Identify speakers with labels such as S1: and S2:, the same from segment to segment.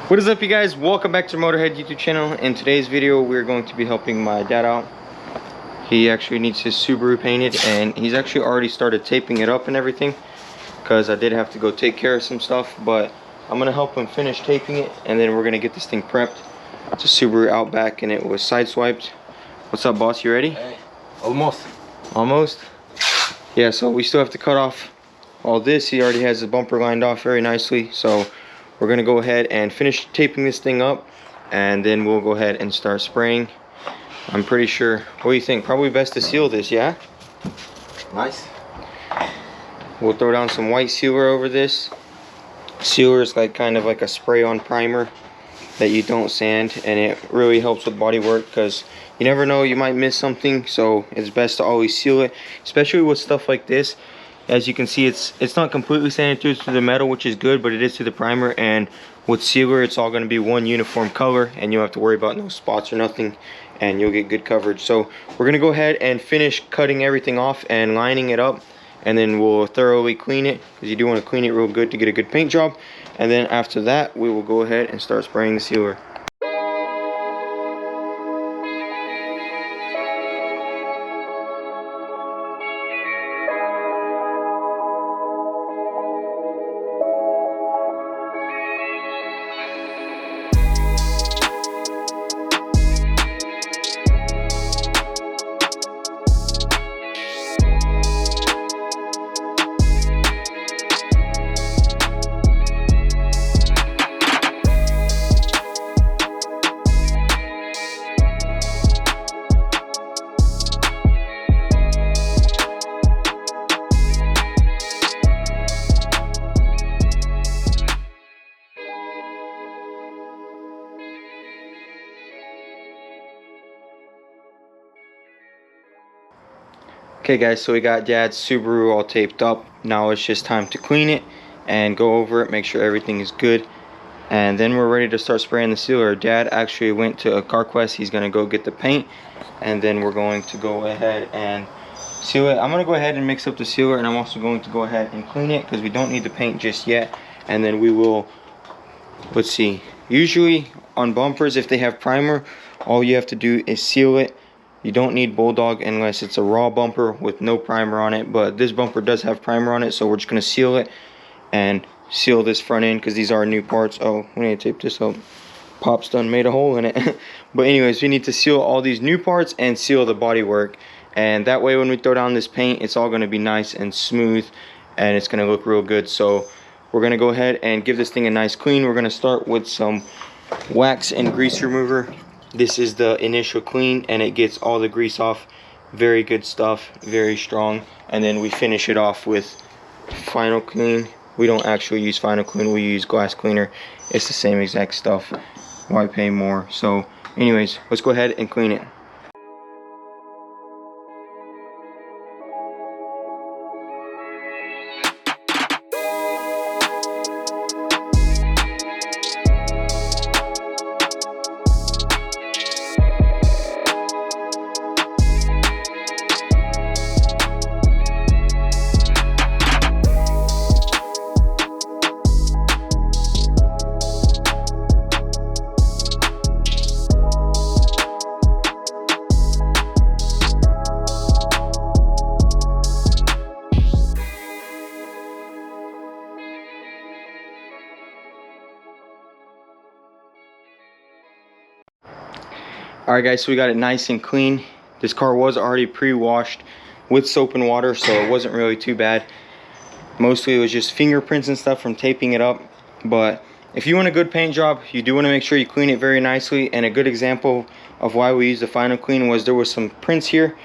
S1: What is up, you guys? Welcome back to Motorhead YouTube channel. In today's video we're going to be helping my dad out. He actually needs his Subaru painted, and he's actually already started taping it up and everything, because I did have to go take care of some stuff. But I'm gonna help him finish taping it, and then we're gonna get this thing prepped. It's a Subaru Outback and it was sideswiped. What's up, boss? You ready?
S2: Hey, almost.
S1: Yeah, so we still have to cut off all this. He already has the bumper lined off very nicely, so we're gonna go ahead and finish taping this thing up, and then we'll go ahead and start spraying. I'm pretty sure, what do you think? Probably best to seal this, yeah?
S2: Nice.
S1: We'll throw down some white sealer over this. Sealer is like kind of like a spray-on primer that you don't sand, and it really helps with body work because you never know, you might miss something, so it's best to always seal it, especially with stuff like this. As you can see, it's not completely sanded through the metal, which is good, but it is to the primer. And with sealer, it's all going to be one uniform color, and you don't have to worry about no spots or nothing, and you'll get good coverage. So we're going to go ahead and finish cutting everything off and lining it up, and then we'll thoroughly clean it, because you do want to clean it real good to get a good paint job. And then after that, we will go ahead and start spraying the sealer. Okay guys, so we got Dad's Subaru all taped up. Now it's just time to clean it and go over it, make sure everything is good, and then we're ready to start spraying the sealer. Dad actually went to a CarQuest. He's gonna go get the paint, and then we're going to go ahead and seal it. I'm gonna go ahead and mix up the sealer, and I'm also going to go ahead and clean it because we don't need the paint just yet. And then we will, let's see, usually on bumpers, if they have primer, all you have to do is seal it. You don't need Bulldog unless it's a raw bumper with no primer on it, but this bumper does have primer on it, so we're just going to seal it and seal this front end because these are new parts. Oh, we need to tape this up. Pop's done made a hole in it. But anyways, we need to seal all these new parts and seal the bodywork, and that way when we throw down this paint, it's all going to be nice and smooth, and it's going to look real good. So we're going to go ahead and give this thing a nice clean. We're going to start with some wax and grease remover. This is the initial clean, and it gets all the grease off. Very good stuff, very strong. And then we finish it off with final clean. We don't actually use final clean, we use glass cleaner. It's the same exact stuff. Why pay more? So anyways, let's go ahead and clean it. Alright guys, so we got it nice and clean. This car was already pre-washed with soap and water, so it wasn't really too bad. Mostly it was just fingerprints and stuff from taping it up. But if you want a good paint job, you do want to make sure you clean it very nicely. And a good example of why we used the final clean was there was some prints here,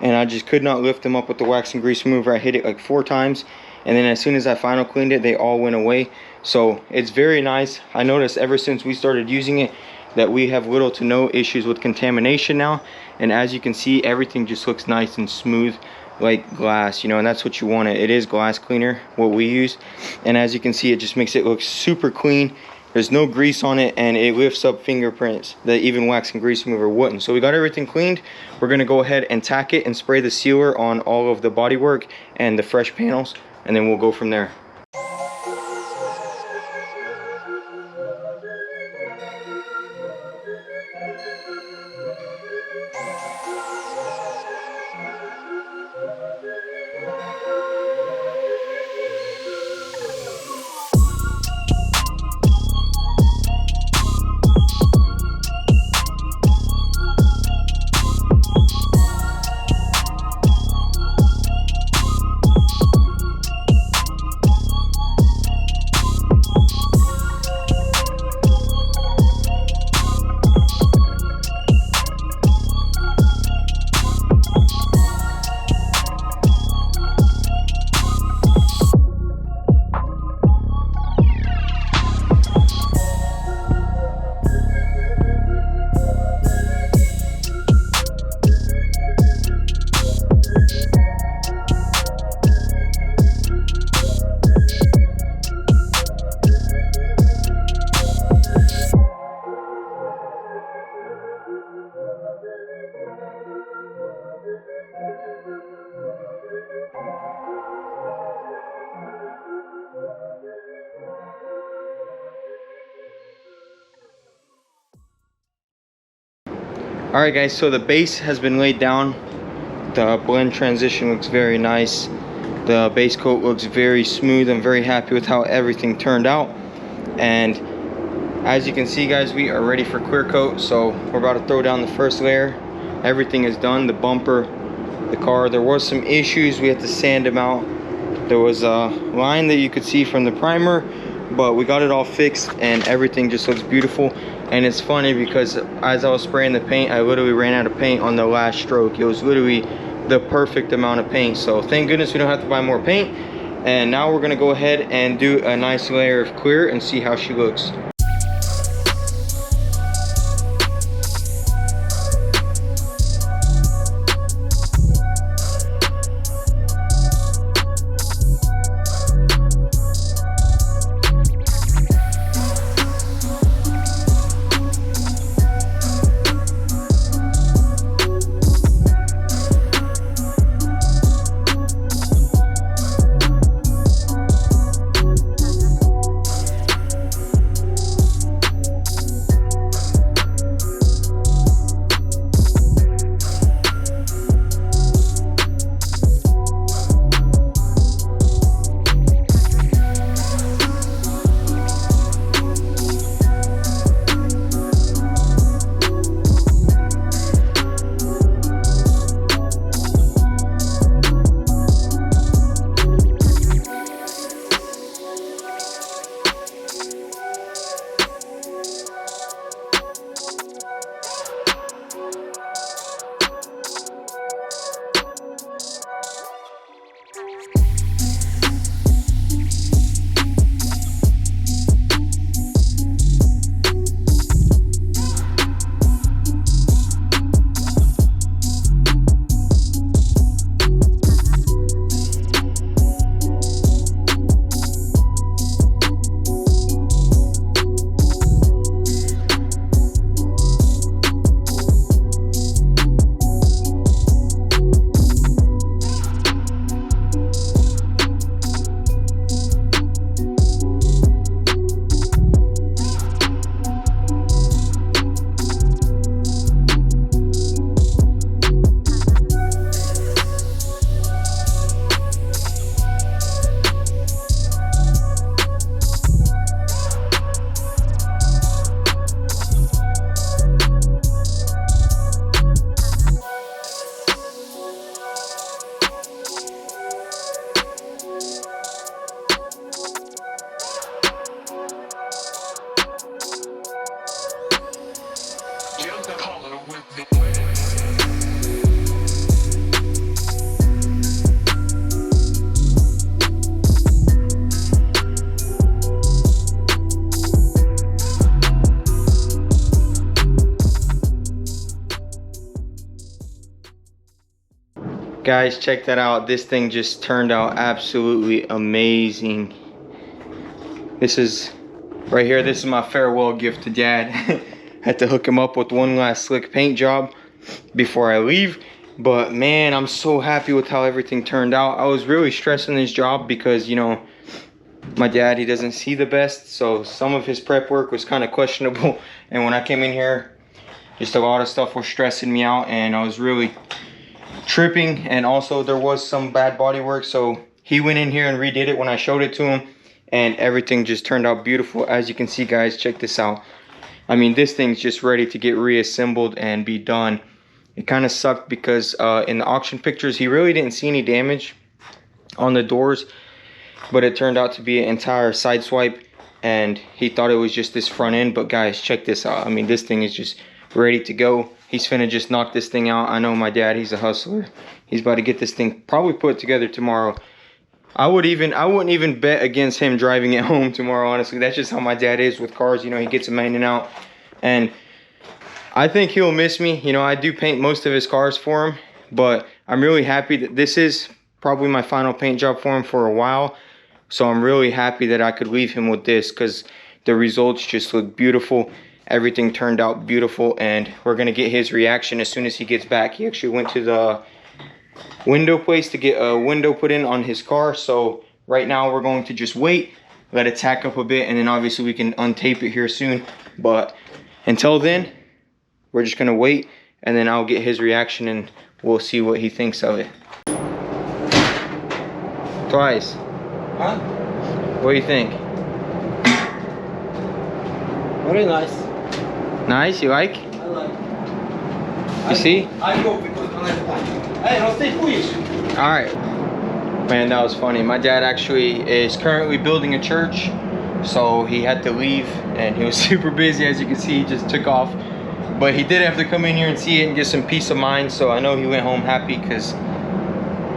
S1: and I just could not lift them up with the wax and grease remover. I hit it like 4 times, and then as soon as I final cleaned it, they all went away. So it's very nice. I noticed ever since we started using it that we have little to no issues with contamination now, and as you can see, everything just looks nice and smooth like glass, you know, and that's what you want. It is glass cleaner, what we use, and as you can see, it just makes it look super clean. There's no grease on it, and it lifts up fingerprints that even wax and grease remover wouldn't. So we got everything cleaned. We're gonna go ahead and tack it and spray the sealer on all of the bodywork and the fresh panels, and then we'll go from there. Alright guys, so the base has been laid down. The blend transition looks very nice. The base coat looks very smooth. I'm very happy with how everything turned out. And as you can see guys, we are ready for clear coat. So we're about to throw down the first layer. Everything is done. The bumper, the car, there was some issues. We had to sand them out. There was a line that you could see from the primer, but we got it all fixed and everything just looks beautiful. And it's funny because as I was spraying the paint, I literally ran out of paint on the last stroke. It was literally the perfect amount of paint. So thank goodness we don't have to buy more paint. And now we're gonna go ahead and do a nice layer of clear and see how she looks. Guys, check that out. This thing just turned out absolutely amazing. This is right here. This is my farewell gift to Dad. Had to hook him up with one last slick paint job before I leave. But man, I'm so happy with how everything turned out. I was really stressing this job because, you know, my dad, he doesn't see the best. So some of his prep work was kind of questionable. And when I came in here, just a lot of stuff was stressing me out. And I was really tripping, and also there was some bad body work, so he went in here and redid it when I showed it to him, and everything just turned out beautiful. As you can see guys, check this out. I mean, this thing's just ready to get reassembled and be done. It kind of sucked because in the auction pictures he really didn't see any damage on the doors, but it turned out to be an entire side swipe, and he thought it was just this front end. But guys, check this out. I mean, this thing is just ready to go. He's finna just knock this thing out. I know my dad, he's a hustler. He's about to get this thing probably put together tomorrow. I wouldn't even bet against him driving it home tomorrow, honestly. That's just how my dad is with cars. You know, he gets them in and out. And I think he'll miss me. You know, I do paint most of his cars for him, but I'm really happy that this is probably my final paint job for him for a while. So I'm really happy that I could leave him with this, because the results just look beautiful. Everything turned out beautiful, and we're gonna get his reaction as soon as he gets back. He actually went to the window place to get a window put in on his car. So right now we're going to just wait, let it tack up a bit, and then obviously we can untape it here soon. But until then, we're just gonna wait, and then I'll get his reaction and we'll see what he thinks of it. Twice.
S2: Huh?
S1: What do you think?
S2: Very nice.
S1: Nice, you like?
S2: I like.
S1: You see?
S2: I go because I like time. Hey, don't stay foolish.
S1: Alright. Man, that was funny. My dad actually is currently building a church, so he had to leave, and he was super busy. As you can see, he just took off. But he did have to come in here and see it and get some peace of mind, so I know he went home happy because,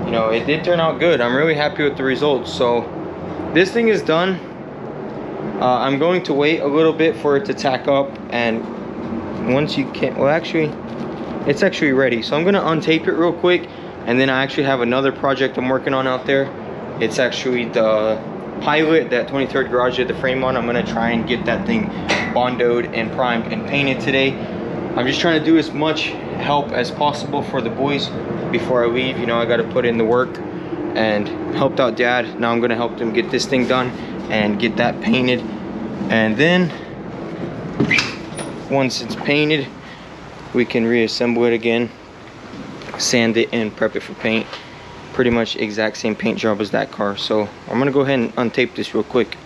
S1: you know, it did turn out good. I'm really happy with the results. So this thing is done. I'm going to wait a little bit for it to tack up, and once you can, well, actually it's actually ready. So I'm gonna untape it real quick, and then I actually have another project I'm working on out there. It's actually the Pilot that 23rd Garage did the frame on. I'm gonna try and get that thing bondoed and primed and painted today. I'm just trying to do as much help as possible for the boys before I leave. You know, I got to put in the work, and helped out Dad. Now I'm gonna help them get this thing done and get that painted, and then once it's painted, we can reassemble it again, sand it, and prep it for paint. Pretty much exact same paint job as that car. So I'm gonna go ahead and untape this real quick.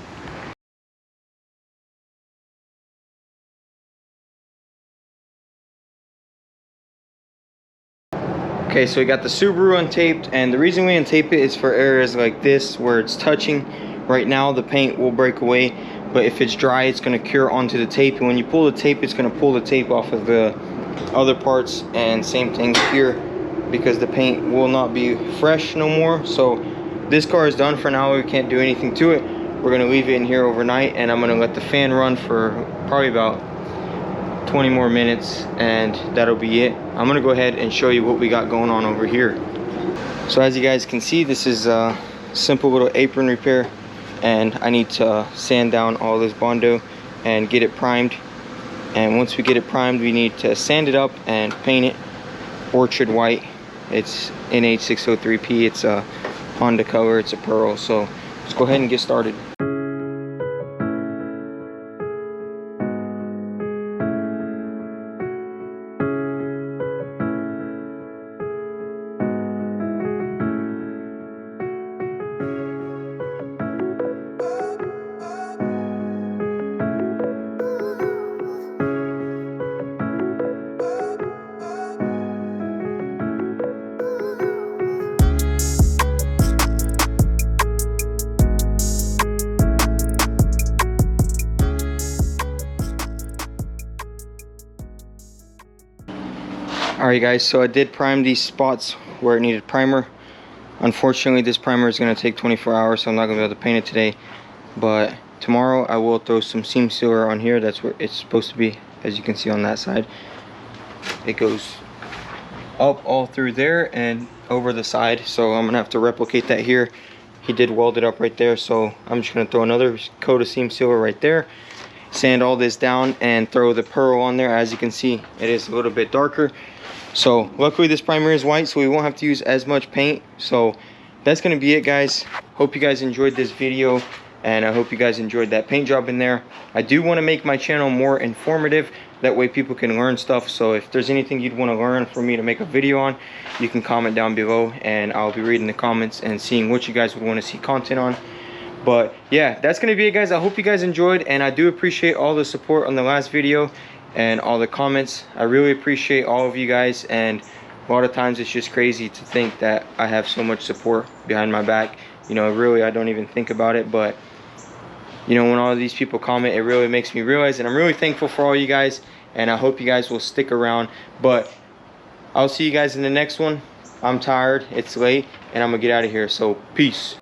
S1: Okay, so we got the Subaru untaped, and the reason we untape it is for areas like this where it's touching. Right now the paint will break away, but if it's dry, it's gonna cure onto the tape, and when you pull the tape, it's gonna pull the tape off of the other parts. And same thing here, because the paint will not be fresh no more. So this car is done for now. We can't do anything to it. We're gonna leave it in here overnight, and I'm gonna let the fan run for probably about 20 more minutes, and that'll be it. I'm gonna go ahead and show you what we got going on over here. So as you guys can see, this is a simple little apron repair, and I need to sand down all this Bondo and get it primed. And once we get it primed, we need to sand it up and paint it orchard white. It's NH603P. It's a Honda color. It's a pearl. So let's go ahead and get started. Alright guys, so I did prime these spots where it needed primer. Unfortunately, this primer is going to take 24 hours, so I'm not going to be able to paint it today. But tomorrow I will throw some seam sealer on here. That's where it's supposed to be, as you can see on that side. It goes up all through there and over the side, so I'm going to have to replicate that here. He did weld it up right there, so I'm just going to throw another coat of seam sealer right there. Sand all this down and throw the pearl on there. As you can see, it is a little bit darker. So luckily this primer is white, so we won't have to use as much paint. So that's gonna be it, guys. Hope you guys enjoyed this video, and I hope you guys enjoyed that paint job in there. I do want to make my channel more informative, that way people can learn stuff. So if there's anything you'd want to learn for me to make a video on, you can comment down below, and I'll be reading the comments and seeing what you guys would want to see content on. But yeah, that's gonna be it, guys. I hope you guys enjoyed, and I do appreciate all the support on the last video and all the comments. I really appreciate all of you guys, and a lot of times it's just crazy to think that I have so much support behind my back. You know, really, I don't even think about it, but you know, when all of these people comment, it really makes me realize, and I'm really thankful for all you guys, and I hope you guys will stick around. But I'll see you guys in the next one. I'm tired, it's late, and I'm gonna get out of here, so peace.